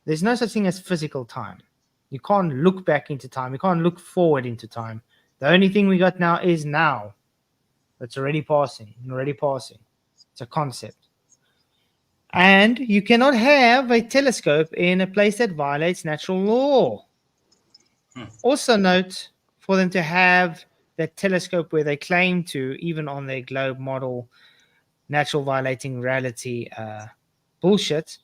There's no such thing as physical time. You can't look back into time. You can't look forward into time. The only thing we got now is now. That's already passing. Already passing. It's a concept. And you cannot have a telescope in a place that violates natural law. Also note, for them to have that telescope where they claim to, even on their globe model, natural violating reality bullshit,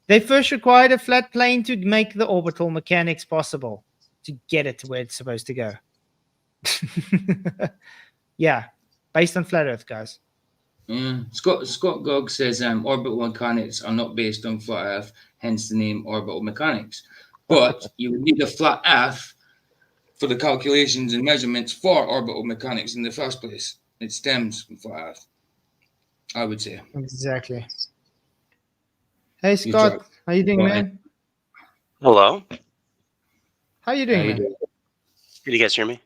they first required a flat plane to make the orbital mechanics possible, to get it to where it's supposed to go. Yeah, based on flat Earth, guys. Scott Gogg says orbital mechanics are not based on flat Earth, hence the name orbital mechanics. But you would need a flat Earth for the calculations and measurements for orbital mechanics in the first place. It stems from flat Earth, I would say. Exactly. Hey, Scott. How you doing, man? Hello. How you doing, man? Can you guys hear me?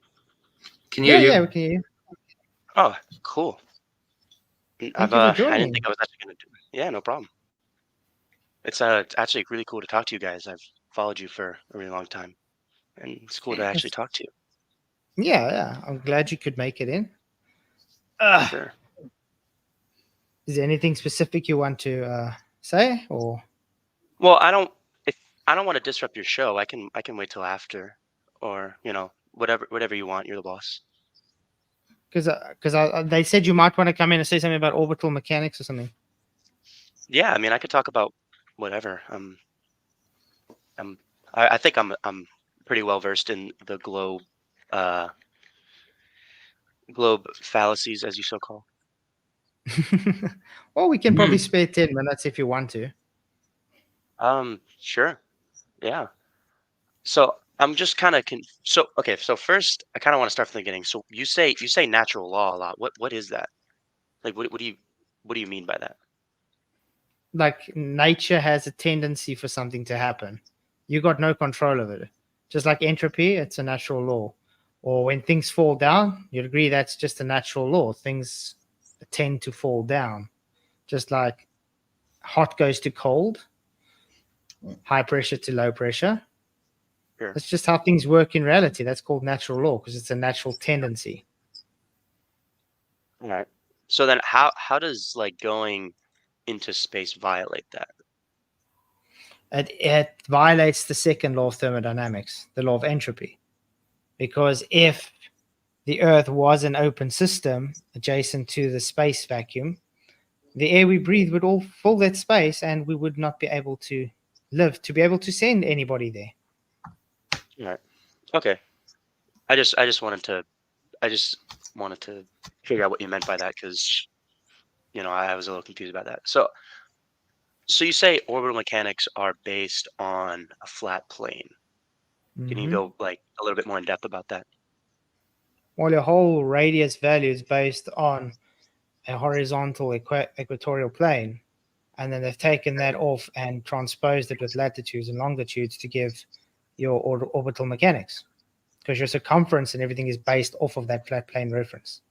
Can you hear you? Yeah, we can hear you. Oh, cool. Thank you for joining. I didn't think I was actually going to do it. Yeah, no problem. It's actually really cool to talk to you guys. I've followed you for a really long time, and it's cool to actually talk to you. Yeah. I'm glad you could make it in. Sure. Is there anything specific you want to say, or? Well, I don't want to disrupt your show. I can wait till after, or whatever you want. You're the boss. Because they said you might want to come in and say something about orbital mechanics or something. Yeah, I mean, I could talk about whatever. I think I'm pretty well versed in the globe fallacies, as you so call. Well, we can probably spare 10 minutes if you want to. Sure. Yeah. So I'm just kind of so first I kind of want to start from the beginning. So you say natural law a lot. What is that? Like what do you mean by that? Like nature has a tendency for something to happen. You got no control of it. Just like entropy, it's a natural law. Or when things fall down, you'd agree that's just a natural law. Things tend to fall down. Just like hot goes to cold, high pressure to low pressure. Sure. That's just how things work in reality. That's called natural law because it's a natural tendency. All right. So then how does like going into space violate that? It violates the second law of thermodynamics, the law of entropy. Because if the Earth was an open system adjacent to the space vacuum, the air we breathe would all fill that space and we would not be able to live, to be able to send anybody there. All right. Okay. I just wanted to figure out what you meant by that because I was a little confused about that. So you say orbital mechanics are based on a flat plane. Can you go like a little bit more in depth about that? Well, your whole radius value is based on a horizontal equatorial plane, and then they've taken that off and transposed it with latitudes and longitudes to give your orbital mechanics, because your circumference and everything is based off of that flat plane reference.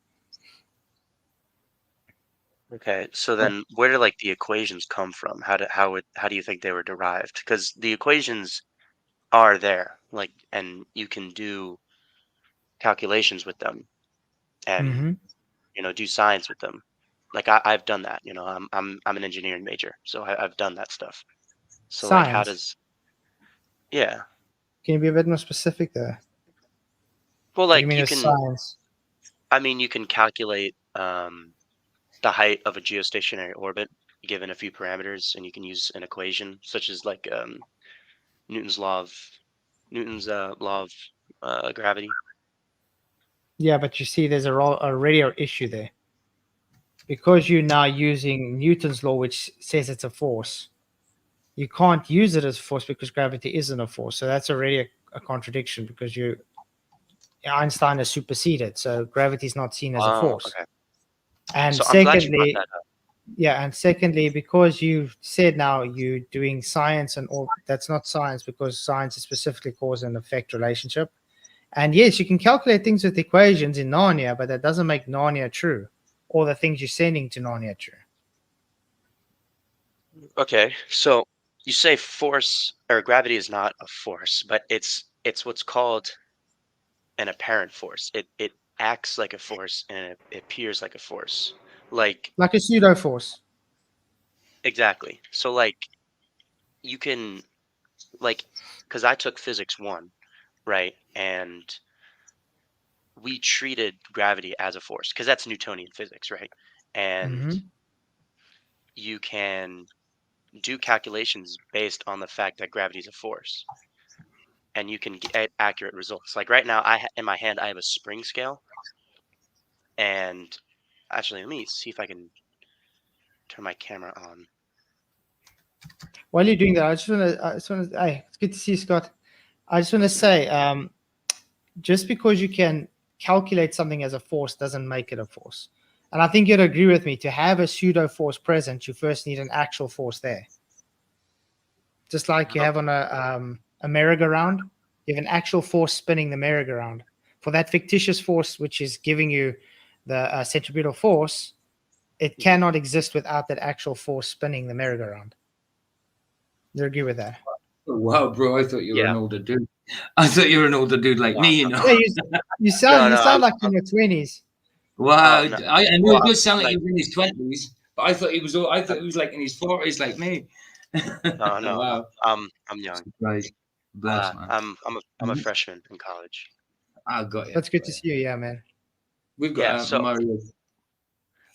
Okay, so then where do like the equations come from? How do you think they were derived? Because the equations are there, like, and you can do calculations with them, and do science with them. Like I've done that. I'm an engineering major, so I've done that stuff. So science. Like, how does? Yeah. Can you be a bit more specific there? Well, like you mean can. Science? I mean, you can calculate the height of a geostationary orbit given a few parameters, and you can use an equation such as like Newton's law of gravity. Yeah, but you see, there's already an issue there, because you're now using Newton's law, which says it's a force. You can't use it as a force because gravity isn't a force. So that's already a contradiction, because Einstein has superseded, so gravity is not seen as a force. Okay. And so secondly, I'm secondly, because you've said now you're doing science, and all that's not science, because science is specifically cause and effect relationship. And yes, you can calculate things with equations in Narnia, but that doesn't make Narnia true, or the things you're sending to Narnia true. Okay, so you say force or gravity is not a force, but it's what's called an apparent force. It acts like a force and it appears like a force. Like Like a pseudo force. exactly. So like you can like because I took physics one, right? And we treated gravity as a force because that's Newtonian physics, right? And Hmm. you can do calculations based on the fact that gravity is a force, and you can get accurate results. Like right now, in my hand I have a spring scale, and actually, let me see if I can turn my camera on. While you're doing that, hey, it's good to see you, Scott. I just want to say, just because you can calculate something as a force doesn't make it a force. And I think you'd agree with me, to have a pseudo force present, you first need an actual force there. Just like you have on a merry-go-round, you have an actual force spinning the merry-go-round. For that fictitious force, which is giving you the centripetal force, it Mhm. cannot exist without that actual force spinning the merry-go-round. You agree with that? Oh, wow, bro! I thought you were Yeah, an older dude. I thought you were an older dude like no, me. You no, know. Yeah, you sound no, you no. sound like in your 20s. Wow, No. I know Well, it does sound like like he was in his 20s, but I thought he was. I thought I'm, he was like in his 40s, like me. no, no, no. Wow, I'm young. surprised. Bless, man. I'm a freshman in college. I got you. That's good to see you, yeah, man. We've got Yeah. So Mario.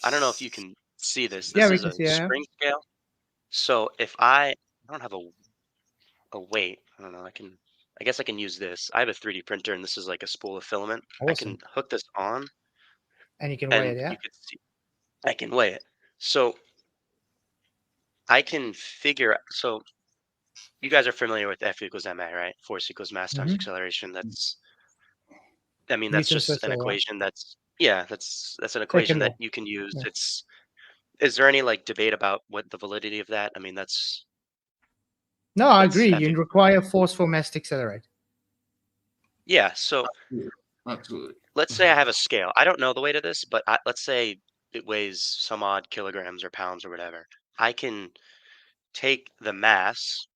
I don't know if you can see this. Yeah, This we is can a see you. Yeah. spring scale. So if I don't have a weight, I don't know. I guess I can use this. I have a 3D printer, and this is like a spool of filament. I can Awesome. hook this on, And you can weigh and it, yeah? you can see I can weigh it. So I can figure. So you guys are familiar with F equals ma, right? Force equals mass times Mm-hmm. acceleration. I mean, that's Newton's just first an law, yeah. equation. That's an equation Second that law. you can use. Yeah. Is there any like debate about what the validity of that? I mean, No, I that's agree. F You equals. require force for mass to accelerate. Yeah. So Absolutely. let's say I have a scale. I don't know the weight of this, but let's say it weighs some odd kilograms or pounds or whatever. I can take the mass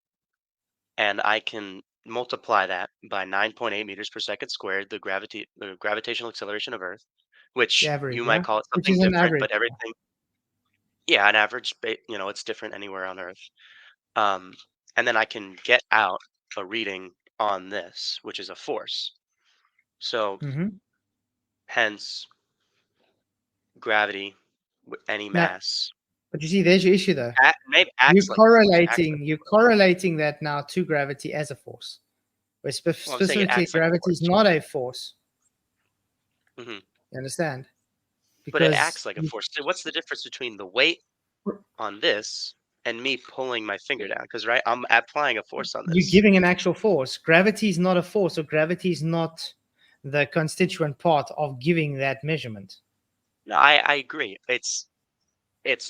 and I can multiply that by 9.8 meters per second squared, the gravitational acceleration of Earth, The which average, you might yeah? call it Which something is an different, average. but everything, yeah, an average, it's different anywhere on Earth. Um, and then I can get out a reading on this, which is a force. So Mm-hmm. hence gravity, any Now, mass, but you see, there's your issue though. maybe acts like a force. Acts like, You're correlating that now to gravity as a force. Where well, I'm saying it specifically acts like a gravity is force. not a force. Hmm. You understand? But it Because acts like a force. So what's the difference between the weight on this and me pulling my finger down? Because right, I'm applying a force on you're this. giving an actual force. Gravity is not a force, or gravity is not the constituent part of giving that measurement. No, I agree. It's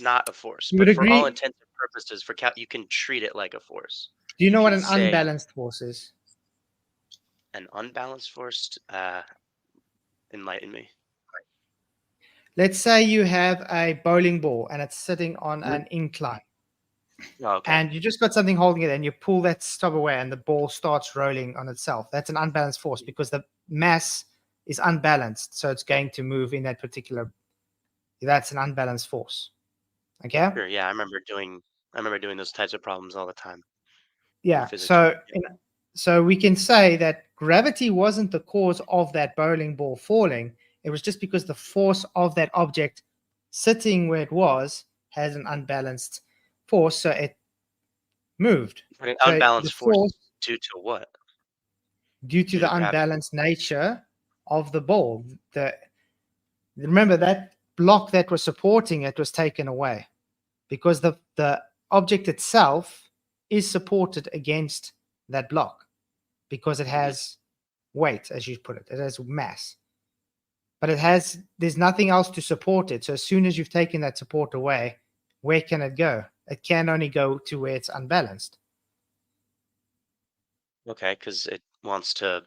not a force, You would but for all agree? intents and purposes, you can treat it like a force. Do you You know what can an say unbalanced force is? an unbalanced force. Enlighten me. Let's say you have a bowling ball and it's sitting on an incline, Oh, okay. and you just got something holding it, and you pull that stub away, and the ball starts rolling on itself. That's an unbalanced force because the mass is unbalanced, so it's going to move in that particular. That's an unbalanced force. Okay. Sure. Yeah, I remember doing those types of problems all the time in Yeah. physics one. So so we can say that gravity wasn't the cause of that bowling ball falling. It was just because the force of that object sitting where it was has an unbalanced force, so it moved. But an So the unbalanced force force, due to what? due to Due to the gravity. unbalanced nature of the ball, remember that block that was supporting it was taken away because the object itself is supported against that block because it Hmm. has weight, as you put it. It has mass, but there's nothing else to support it. So as soon as you've taken that support away, where can it go? It can only go to where it's unbalanced. Okay, because it wants to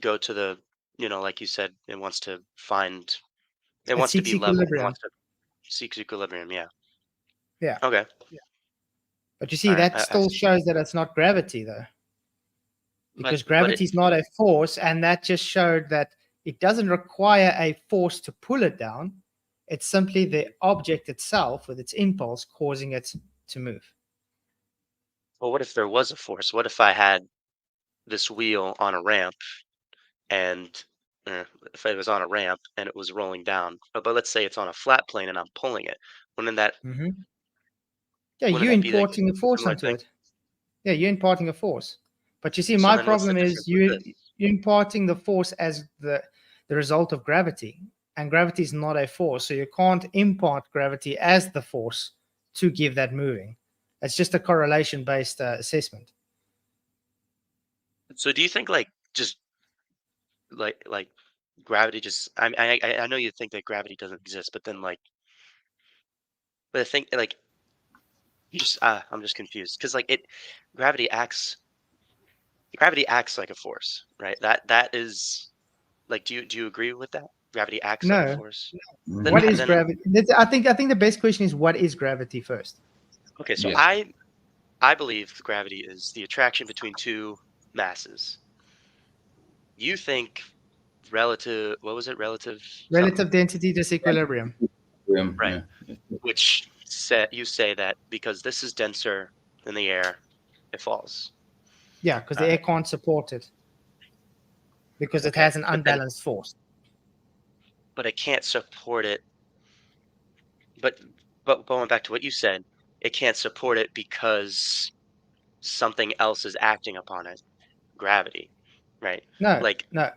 go to like you said, it It wants to be seeks level. It equilibrium. wants to seek equilibrium. Yeah. Yeah. Okay. But you see, All right, that still shows that it's not gravity, though, because but gravity is not a force, and that just showed that it doesn't require a force to pull it down. It's simply the object itself with its impulse causing it to move. well, what if there was a force? What if I had this wheel on a ramp and if it was on a ramp and it was rolling down, but let's say it's on a flat plane and I'm pulling it, wouldn't that Mm-hmm. Yeah, wouldn't you're that be like importing a a force similar onto thing? it. Yeah, you're imparting a force. But you see, So my then what's the problem is difference with this? you're imparting the force as the result of gravity, and gravity is not a force, so you can't impart gravity as the force to give that moving. It's just a correlation based assessment. So do you think like just like gravity just I know you think that gravity doesn't exist, but then like but I think like you just I'm just confused because like it gravity acts gravity acts like a force, right? That is like do you agree with that? Gravity acts like a No, force. what Mhm. is Then gravity? I think the best question is what is gravity first. okay, so Yeah. I believe gravity is the attraction between two masses. You think relative what was it? Relative something. Relative density disequilibrium. Right. Yeah. Which you say that because this is denser than the air, it falls. Yeah, because the Uh, air can't support it because it okay, has an but then unbalanced force. but it can't support it. But but going back to what you said, it can't support it because something else is acting upon it, gravity, right? No, Like no.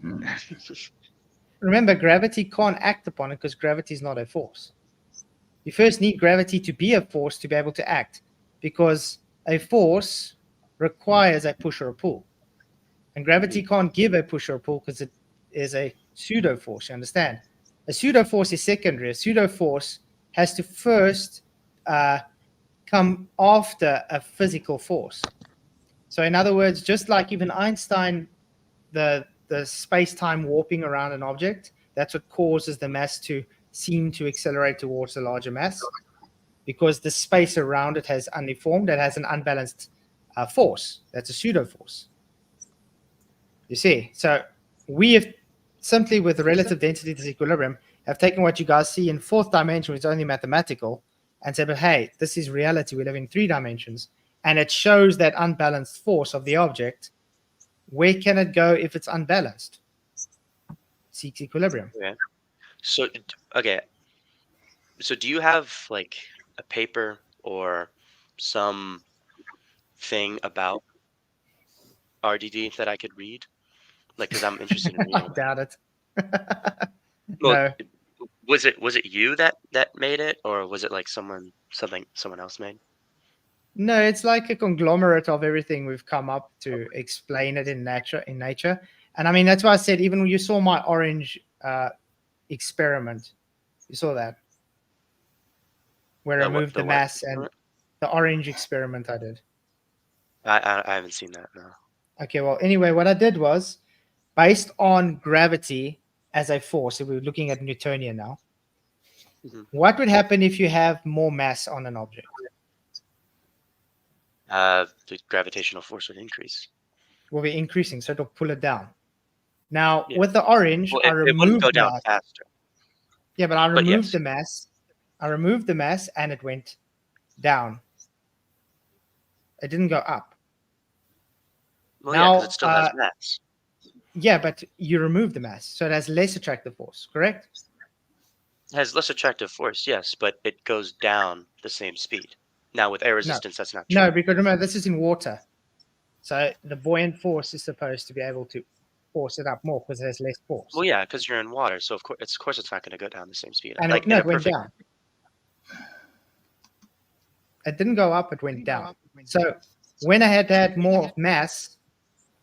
Mm. Remember, gravity can't act upon it because gravity is not a force. You first need gravity to be a force to be able to act, because a force requires a push or a pull. And gravity can't give a push or a pull because it is a pseudo force. You understand? A pseudo force is secondary. A pseudo force has to first come after a physical force. So, in other words, just like even Einstein, the space-time warping around an object, that's what causes the mass to seem to accelerate towards a larger mass, because the space around it has undeformed, it has an unbalanced force. That's a pseudo force. You see, so we have simply with the relative density disequilibrium have taken what you guys see in fourth dimension, which is only mathematical, and said, but hey, this is reality. We live in 3 dimensions, and it shows that unbalanced force of the object. Where can it go if it's unbalanced? Seeks equilibrium. okay. So okay. So do you have like a paper or some thing about RDD that I could read? Like, because I'm interested in I reading about it. doubt it. Well, No, was it you that made it, or was it like someone else made? no, it's like a conglomerate of everything we've come up to explain it in nature. And I mean, that's why I said, even when you saw my orange experiment, you saw that where I What removed the the what mass, and experiment? the orange experiment I did. I haven't seen that. No. Okay, well, anyway, what I did was based on gravity as a force. If we're looking at Newtonian now, Mhm. what would happen if you have more mass on an object? The gravitational force would increase. Will be increasing, so it'll pull it down. Now, Yeah. with the orange, Well, I it wouldn't go removed down mass. faster. Yeah, but I But removed yes. the mass. I removed the mass and it went down. It didn't go up. Well, yeah, because it Now, still has mass. yeah, but you remove the mass, so it has less attractive force, correct? It has less attractive force, yes, but it goes down the same speed. Now with air No, resistance, that's not no, true. because remember, this is in water. So the buoyant force is supposed to be able to force it up more because it has less force. Well, yeah, because you're in water, so of course it's not going to go down the same speed. And Like no, in a it went perfect, down. It didn't go up, it went down. So when I had more mass,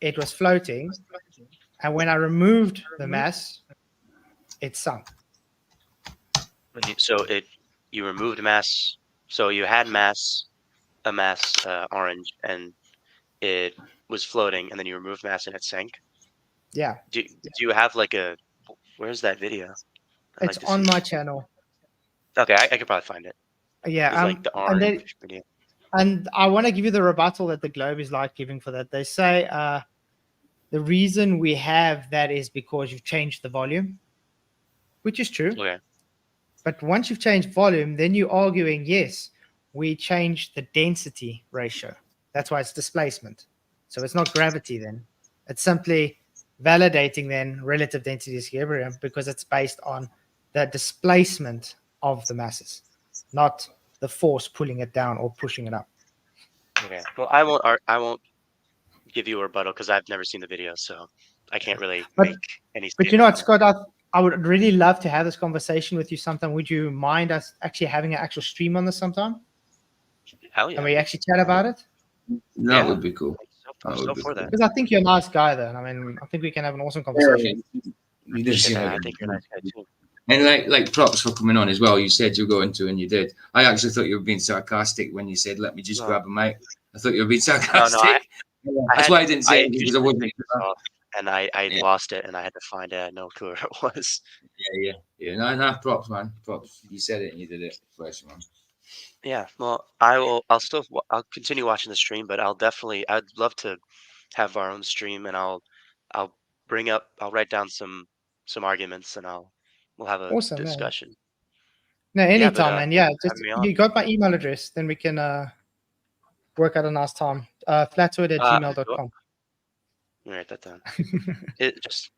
it was floating. And when I removed the mass, it sunk. so you removed mass, so you had mass, a mass orange, and it was floating, and then you removed mass and it sank. Yeah. Do you have like a where's that video? I'd It's like to on see. my channel. Okay, I could probably find it. Yeah. It's like the And orange then video. And I want to give you the rebuttal that the Globe is like giving for that. They say the reason we have that is because you've changed the volume, which is true. Okay. But once you've changed volume, then you're arguing, yes, we changed the density ratio. That's why it's displacement. So it's not gravity then. It's simply validating then relative density equilibrium because it's based on the displacement of the masses, not the force pulling it down or pushing it up. Okay. Well, I won't give you a rebuttal because I've never seen the video, so I can't really But make any But you know statement what, on it. Scott, I would really love to have this conversation with you sometime. Would you mind us actually having an actual stream on this sometime? Hell And yeah. we actually chat about it? That would be cool. I'm That so would be for cool. that. Because I think you're a nice guy, though. I mean, I think we can have an awesome Yeah, conversation. you did seem Yeah, like I think you're a nice guy too. and like props for coming on as well. You said you're going to, and you did. I actually thought you were being sarcastic when you said, "Let me just No. grab a mic." I thought you were being No, sarcastic. That's why I didn't say I it because introduced I the wasn't. pictures off, and I Yeah, lost it, and I had to find it. I had no clue where it was. yeah. No, props, man. Props. You said it and you did it. Bless you, man. Yeah, well, I'll continue watching the stream, but I'd love to have our own stream, and I'll I'll write down some arguments, and we'll have a Awesome, man. discussion. No, Yeah, but anytime, man. Yeah, thanks for just having me you on. got my email address, then we can work out a nice time. Flatzoid at Well, gmail.com. let me write that down. It just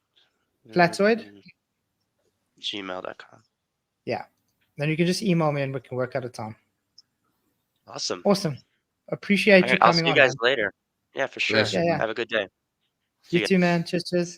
Flatzoid? gmail.com. Yeah. Then you can just email me and we can work out a time. Awesome. Awesome. Appreciate you I'll coming see you on, guys man. later. Yeah, for sure. Bless you, man. Have a good day. See You ya. too, man. Cheers, cheers.